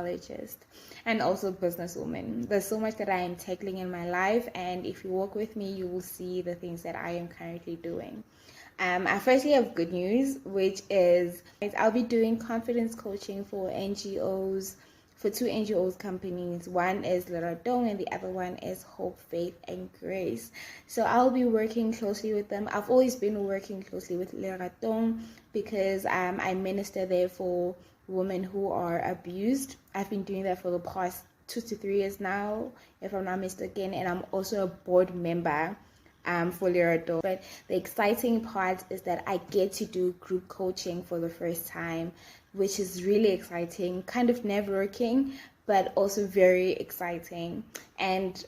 psychologist, and also businesswoman. There's so much that I am tackling in my life, and if you walk with me, you will see the things that I am currently doing. I firstly have good news, which is I'll be doing confidence coaching for NGOs, for two NGOs companies. One is Leradong and the other one is Hope, Faith, and Grace. So I'll be working closely with them. I've always been working closely with Leradong because I minister there for women who are abused. I've been doing that for the past 2 to 3 years now, if I'm not mistaken, and I'm also a board member for Leradong. But the exciting part is that I get to do group coaching for the first time, which is really exciting, kind of nerve-wracking, but also very exciting. And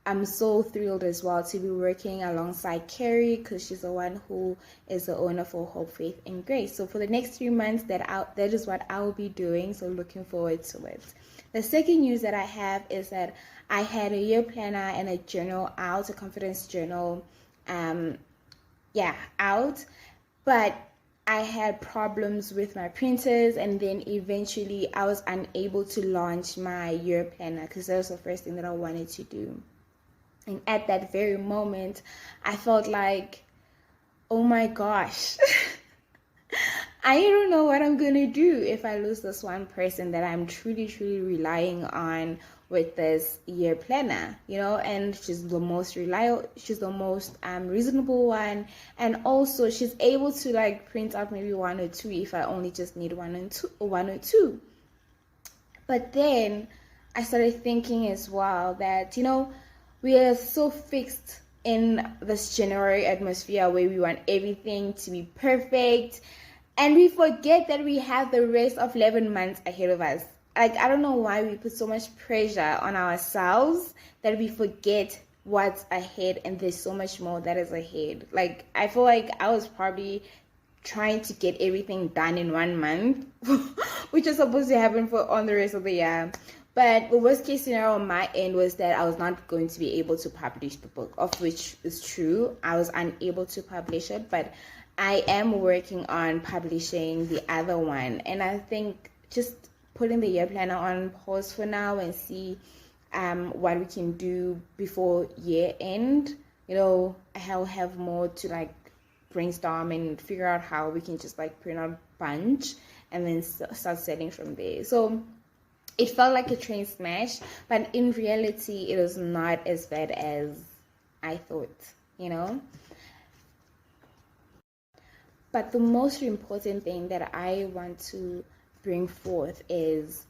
I'm so thrilled as well to be working alongside Carrie, because she's the one who is the owner for Hope, Faith, and Grace. So for the next 3 months, that is what I'll be doing. So looking forward to it. The second news that I have is that I had a year planner and a journal out, a confidence journal, out, but I had problems with my printers, and then eventually I was unable to launch my year planner because that was the first thing that I wanted to do. And at that very moment, I felt like, oh my gosh, I don't know what I'm going to do if I lose this one person that I'm truly, truly relying on with this year planner, and she's the most reliable, she's the most reasonable one, and also she's able to print out maybe 1 or 2 if I only just need 1 or 2. But then I started thinking as well that, we are so fixed in this January atmosphere where we want everything to be perfect, and we forget that we have the rest of 11 months ahead of us. I don't know why we put so much pressure on ourselves that we forget what's ahead, and there's so much more that is ahead. I feel like I was probably trying to get everything done in 1 month, which is supposed to happen on the rest of the year. But the worst case scenario on my end was that I was not going to be able to publish the book, of which is true. I was unable to publish it, but I am working on publishing the other one. And I think just putting the year planner on pause for now and see what we can do before year end. I'll have more to brainstorm and figure out how we can just print out a bunch and then start setting from there. So it felt like a train smash, but in reality, it was not as bad as I thought, But the most important thing that I want to bring forth is,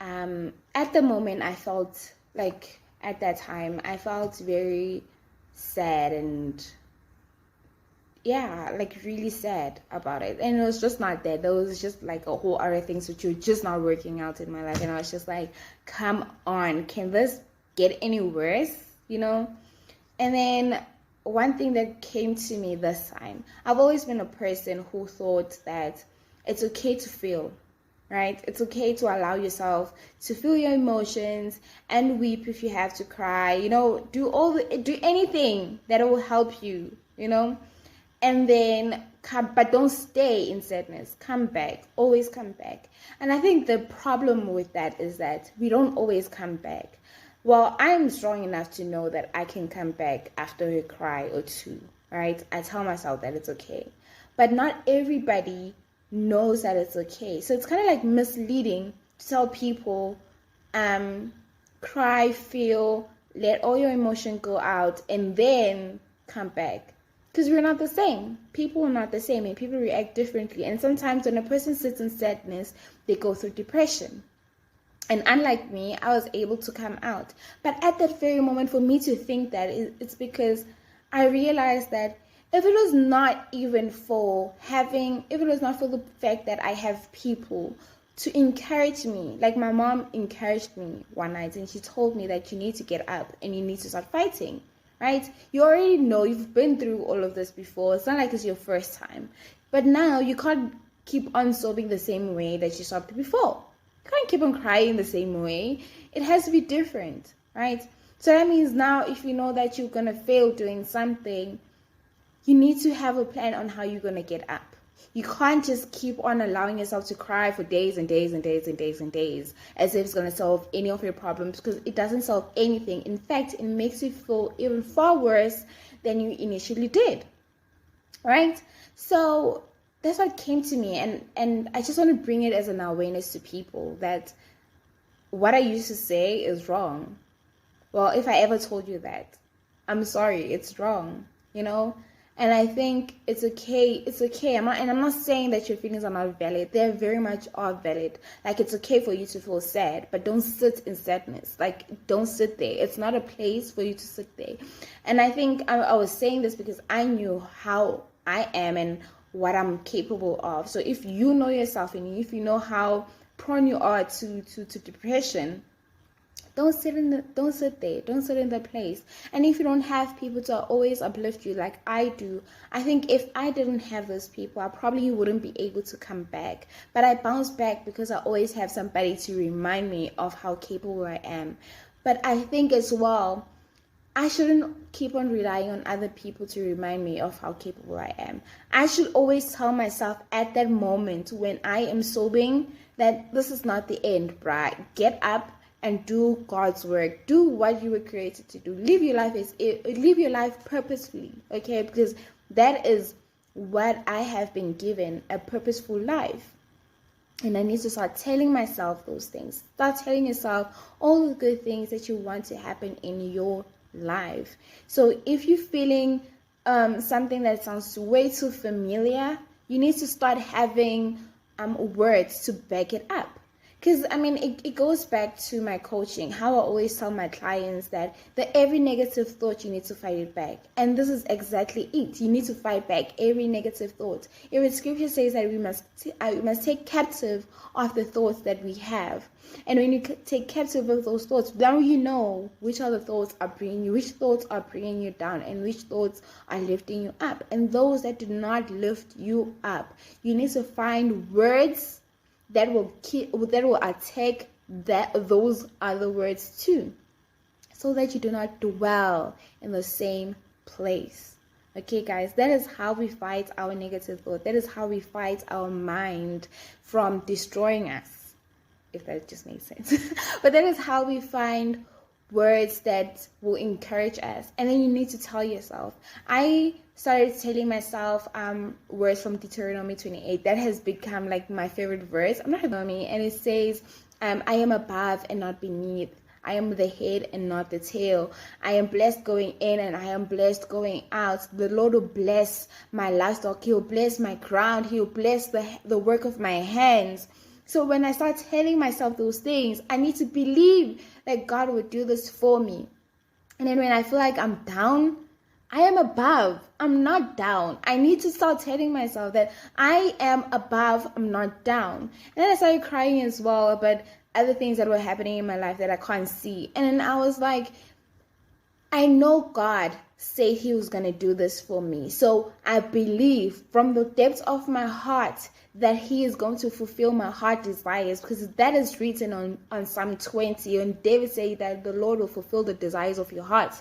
at the moment, I felt at that time, I felt very sad and really sad about it. And it was just not that. There was just a whole other things which were just not working out in my life. And I was just like, come on, can this get any worse? And then one thing that came to me this time, I've always been a person who thought that it's okay to feel, right? It's okay to allow yourself to feel your emotions and weep if you have to cry, do anything that will help you, and then but don't stay in sadness. Come back, always come back. And I think the problem with that is that we don't always come back. Well, I'm strong enough to know that I can come back after a cry or 2, right? I tell myself that it's okay. But not everybody knows that it's okay. So it's kind of misleading to tell people, cry, feel, let all your emotion go out, and then come back. Because we're not the same. People are not the same, and people react differently. And sometimes when a person sits in sadness, they go through depression. And unlike me, I was able to come out. But at that very moment, for me to think that, it's because I realized that if it was not for the fact that I have people to encourage me, my mom encouraged me one night and she told me that you need to get up and you need to start fighting, right? You already know, you've been through all of this before. It's not like it's your first time. But now you can't keep on sobbing the same way that you sobbed before. You can't keep on crying the same way. It has to be different, right? So that means now if you know that you're going to fail doing something, you need to have a plan on how you're going to get up, You can't just keep on allowing yourself to cry for days and days and days and days and days as if it's going to solve any of your problems, because it doesn't solve anything. In fact, it makes you feel even far worse than you initially did. Right? So that's what came to me, and I just want to bring it as an awareness to people that what I used to say is wrong. Well, if I ever told you that, I'm sorry, it's wrong, you know? And I think it's okay. It's okay. I'm not saying that your feelings are not valid. They very much are valid. Like, it's okay for you to feel sad, but don't sit in sadness. Like, don't sit there. It's not a place for you to sit there. And I think I was saying this because I knew how I am and what I'm capable of. So if you know yourself and if you know how prone you are to depression, don't sit there. Don't sit in that place. And if you don't have people to always uplift you like I do, I think if I didn't have those people, I probably wouldn't be able to come back. But I bounce back because I always have somebody to remind me of how capable I am. But I think as well, I shouldn't keep on relying on other people to remind me of how capable I am. I should always tell myself at that moment when I am sobbing that this is not the end, bruh. Get up and do God's work. Do what you were created to do. Live your life purposefully, okay? Because that is what I have been given, a purposeful life. And I need to start telling myself those things. Start telling yourself all the good things that you want to happen in your life. So if you're feeling something that sounds way too familiar, you need to start having words to back it up. Because, I mean, it goes back to my coaching, how I always tell my clients that every negative thought, you need to fight it back. And this is exactly it. You need to fight back every negative thought. Even scripture says that we must take captive of the thoughts that we have. And when you take captive of those thoughts, now you know which other thoughts are bringing you down, and which thoughts are lifting you up. And those that do not lift you up, you need to find words that will attack those other words too, so that you do not dwell in the same place. Okay, guys, that is how we fight our negative thought. That is how we fight our mind from destroying us, if that just makes sense. But that is how we find words that will encourage us. And then you need to tell yourself. I started telling myself words from Deuteronomy 28. That has become like my favorite verse. I'm not about me, and it says, I am above and not beneath. I am the head and not the tail. I am blessed going in and I am blessed going out. The Lord will bless my livestock. He will bless my ground. He will bless the work of my hands. So when I start telling myself those things, I need to believe that God will do this for me. And then when I feel like I'm down, I am above. I'm not down. I need to start telling myself that I am above. I'm not down. And then I started crying as well about other things that were happening in my life that I can't see. And then I was like, I know God said he was going to do this for me. So I believe from the depths of my heart that he is going to fulfill my heart desires, because that is written on Psalm 20. And David said that the Lord will fulfill the desires of your heart.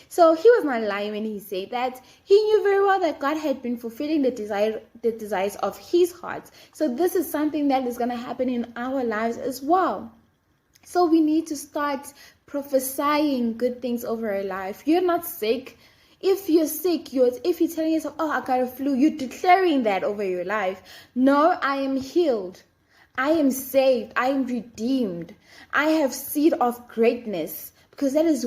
So he was not lying when he said that. He knew very well that God had been fulfilling the desires of his heart. So this is something that is going to happen in our lives as well. So we need to start prophesying good things over our life. You're not sick. If you're sick, if you're telling yourself, oh, I got a flu, you're declaring that over your life. No, I am healed. I am saved. I am redeemed. I have seed of greatness, because that is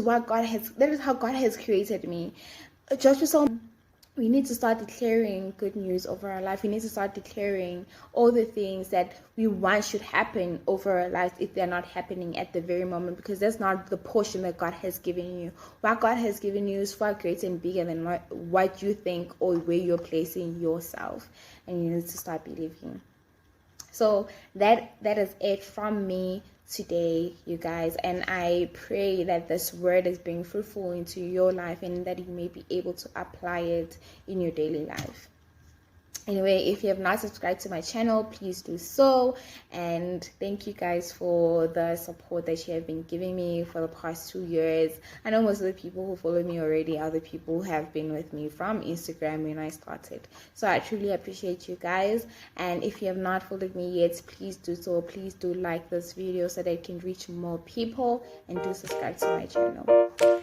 how God has created me. Joshua, we need to start declaring good news over our life. We need to start declaring all the things that we want should happen over our lives if they're not happening at the very moment, because that's not the portion that God has given you. What God has given you is far greater and bigger than what you think or where you're placing yourself. And you need to start believing. So that is it from me today, you guys, and I pray that this word is being fruitful into your life and that you may be able to apply it in your daily life. Anyway, if you have not subscribed to my channel, please do so. And thank you guys for the support that you have been giving me for the past 2 years. I know most of the people who follow me already are the people who have been with me from Instagram when I started. So I truly appreciate you guys. And if you have not followed me yet, please do so. Please do like this video so that it can reach more people, and do subscribe to my channel.